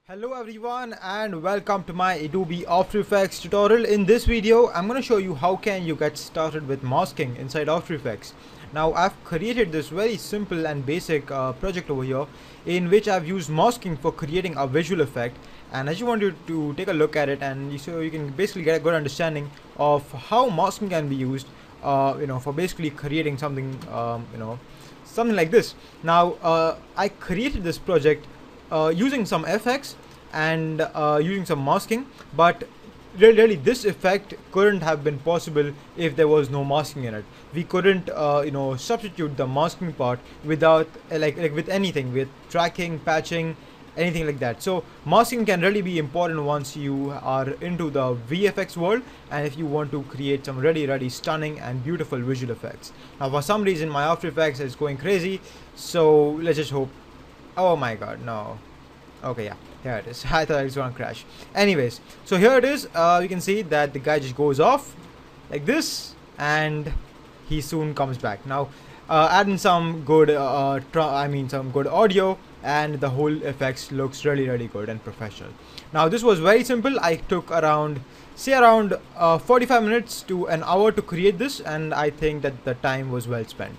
Hello everyone and welcome to my Adobe After Effects tutorial. In this video, I'm going to show you how can you get started with masking inside After Effects. Now I've created this very simple and basic project over here in which I've used masking for creating a visual effect, and I just want you to take a look at it and so you can basically get a good understanding of how masking can be used for basically creating something something like this. Now I created this project using some FX and using some masking, but really this effect couldn't have been possible if there was no masking in it. We couldn't substitute the masking part without like with anything, with tracking, patching, anything like that. So masking can really be important once you are into the VFX world and if you want to create some really stunning and beautiful visual effects. Now for some reason my After Effects is going crazy, so let's just hope. Oh my god, no. Okay, yeah, here it is. I thought it was gonna crash. Anyways, so here it is. You can see that the guy just goes off like this and he soon comes back. Now add in some good some good audio and the whole effects looks really good and professional. Now this was very simple. I took around 45 minutes to an hour to create this, and I think that the time was well spent.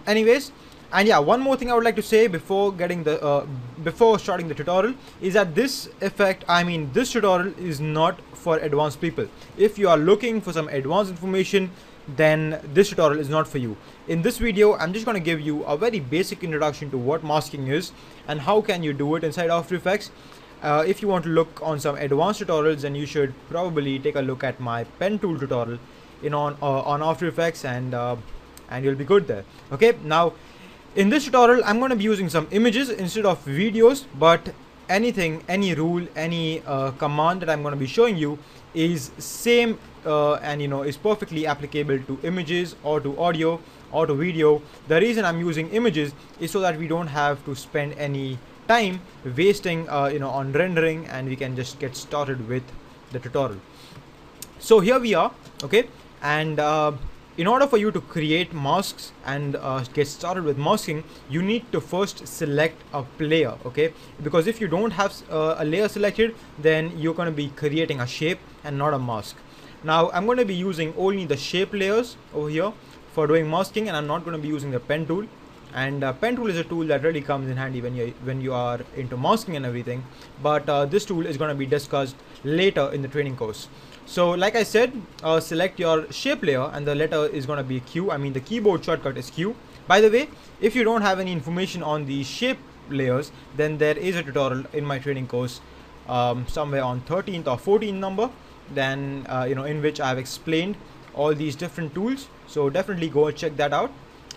Anyways, and yeah, one more thing I would like to say before getting the before starting the tutorial is that this tutorial is not for advanced people. If you are looking for some advanced information, then this tutorial is not for you. In this video, I'm just going to give you a very basic introduction to what masking is and how can you do it inside After Effects. If you want to look on some advanced tutorials, then you should probably take a look at my pen tool tutorial on After Effects, and you'll be good there. Okay, now in this tutorial, I'm going to be using some images instead of videos, but any rule, any command that I'm going to be showing you is same and is perfectly applicable to images or to audio or to video. The reason I'm using images is so that we don't have to spend any time wasting on rendering, and we can just get started with the tutorial. So here we are, okay, and in order for you to create masks and get started with masking, you need to first select a layer, okay? Because if you don't have a layer selected, then you're going to be creating a shape and not a mask. Now I'm going to be using only the shape layers over here for doing masking, and I'm not going to be using the pen tool. And pen tool is a tool that really comes in handy when you are into masking and everything, but this tool is going to be discussed later in the training course. So like I said, select your shape layer, and the letter is going to be Q. The keyboard shortcut is Q. By the way, if you don't have any information on the shape layers, then there is a tutorial in my training course somewhere on 13th or 14th number, then in which I have explained all these different tools. So definitely go and check that out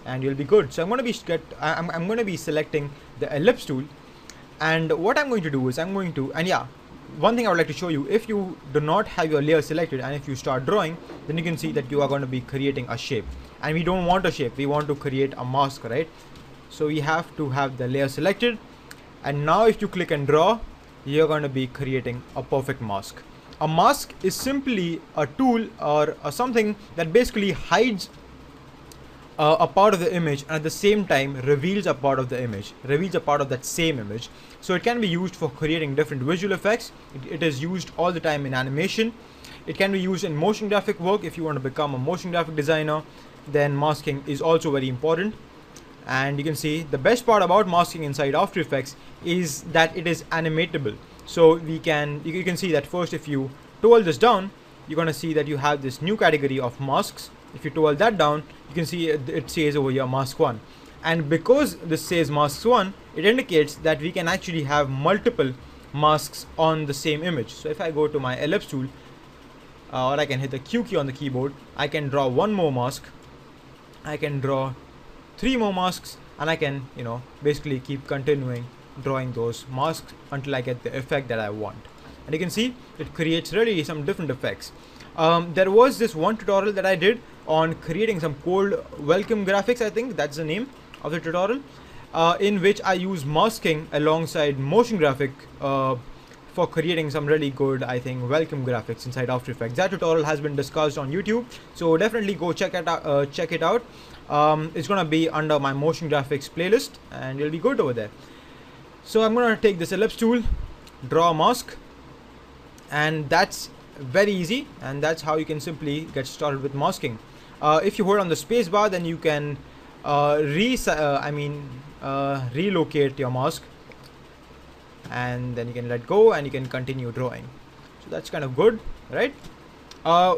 and you'll be good. So I'm going to be selecting the ellipse tool, and what I'm going to do is one thing I would like to show you, if you do not have your layer selected and if you start drawing, then you can see that you are going to be creating a shape, and we don't want a shape, we want to create a mask, right? So we have to have the layer selected, and now if you click and draw, you're going to be creating a perfect mask. A mask is simply a tool or something that basically hides a part of the image and at the same time reveals a part of the image, reveals a part of that same image. So it can be used for creating different visual effects. It is used all the time in animation. It can be used in motion graphic work. If you want to become a motion graphic designer, then masking is also very important. And you can see the best part about masking inside After Effects is that it is animatable. So you can see that first, if you toggle this down, you're going to see that you have this new category of masks. If you toggle that down, you can see it says over here mask 1, and because this says mask 1, it indicates that we can actually have multiple masks on the same image. So if I go to my ellipse tool, or I can hit the Q key on the keyboard, I can draw one more mask, I can draw 3 more masks, and I can basically keep continuing drawing those masks until I get the effect that I want. And you can see it creates really some different effects. There was this one tutorial that I did on creating some cold welcome graphics, I think that's the name of the tutorial, in which I use masking alongside motion graphic for creating some really good, I think, welcome graphics inside After Effects. That tutorial has been discussed on YouTube, so definitely go check it out. It's gonna be under my motion graphics playlist and you'll be good over there. So I'm gonna take this ellipse tool, draw a mask, and that's very easy, and that's how you can simply get started with masking. If you hold on the space bar, then you can relocate your mask, and then you can let go and you can continue drawing. So that's kind of good, right?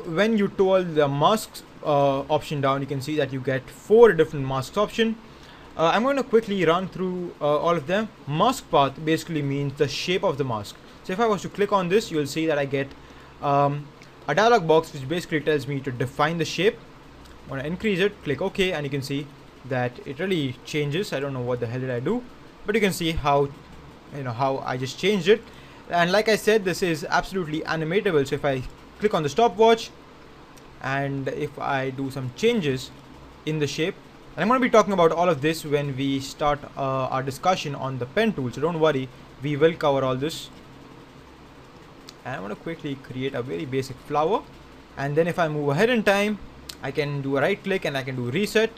When you toggle the masks option down, you can see that you get 4 different masks option. I'm going to quickly run through all of them. Mask path basically means the shape of the mask. So if I was to click on this, you will see that I get a dialog box which basically tells me to define the shape. I want to increase it, click OK, and you can see that it really changes. I don't know what the hell did I do, but you can see how I just changed it. And like I said, this is absolutely animatable. So if I click on the stopwatch and if I do some changes in the shape, and I'm going to be talking about all of this when we start our discussion on the pen tool, so don't worry, we will cover all this. And I'm going to quickly create a very basic flower, and then if I move ahead in time, I can do a right click and I can do reset.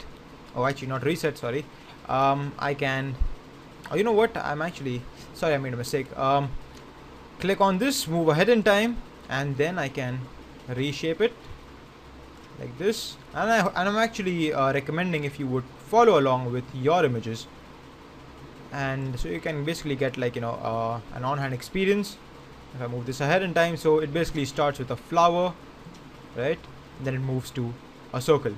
Oh, actually not reset, sorry. I can, you know what, I made a mistake. Click on this, move ahead in time, and then I can reshape it like this. And I'm actually recommending if you would follow along with your images, and so you can basically get like an on-hand experience. If I move this ahead in time, so it basically starts with a flower, right? And then it moves to a circle,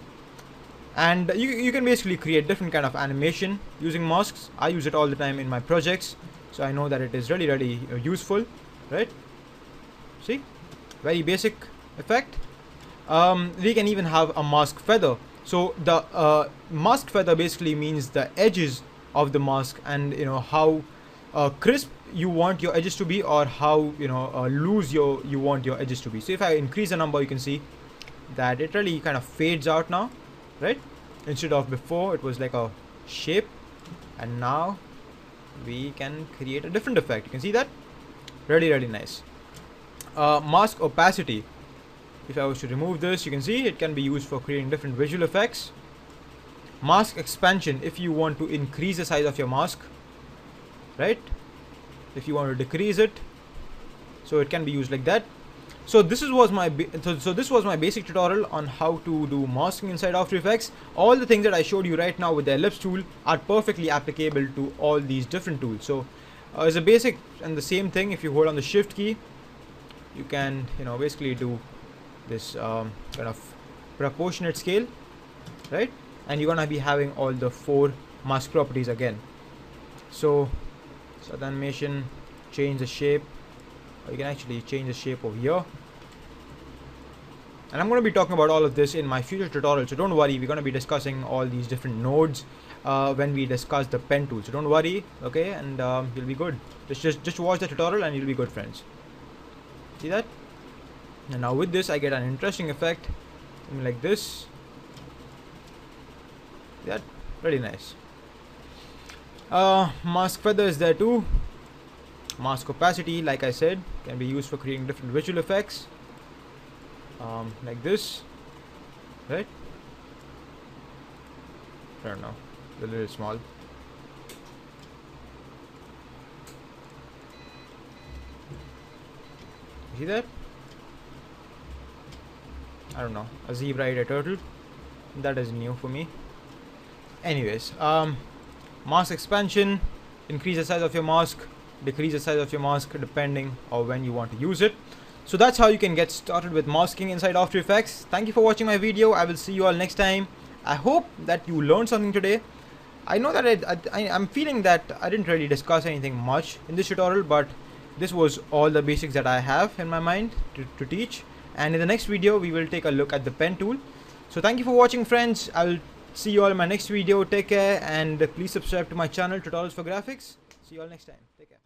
and you can basically create different kind of animation using masks. I use it all the time in my projects, so I know that it is really useful, right? See, very basic effect. We can even have a mask feather. So the mask feather basically means the edges of the mask, and how crisp you want your edges to be, or how loose you want your edges to be. So if I increase the number, you can see that it really kind of fades out now, right? Instead of before it was like a shape, and now we can create a different effect. You can see that, really nice. Mask opacity, if I was to remove this, you can see it can be used for creating different visual effects. Mask expansion, if you want to increase the size of your mask, right? If you want to decrease it, so it can be used like that. So this was my basic tutorial on how to do masking inside After Effects. All the things that I showed you right now with the ellipse tool are perfectly applicable to all these different tools. So as a basic, and the same thing, if you hold on the shift key, you can basically do this kind of proportionate scale, right? And you're gonna be having all the 4 mask properties again. So the animation, change the shape, or you can actually change the shape over here. And I'm going to be talking about all of this in my future tutorial, so don't worry, we're going to be discussing all these different nodes when we discuss the pen tool, so don't worry, okay? And you'll be good. Just watch the tutorial and you'll be good, friends. See that? And now with this I get an interesting effect, something like this. See that? Pretty nice. Mask feather is there too. Mask opacity, like I said, can be used for creating different visual effects, like this, right? I don't know, a little small. See that? I don't know, a zebra ate a turtle. That is new for me. Anyways, mask expansion, increase the size of your mask, decrease the size of your mask depending on when you want to use it. So that's how you can get started with masking inside After Effects. Thank you for watching my video. I will see you all next time. I hope that you learned something today. I know that I'm feeling that I didn't really discuss anything much in this tutorial, but this was all the basics that I have in my mind to teach. And in the next video we will take a look at the pen tool. So thank you for watching, friends. I will see you all in my next video. Take care, and please subscribe to my channel, Tutorials for Graphics. See you all next time. Take care.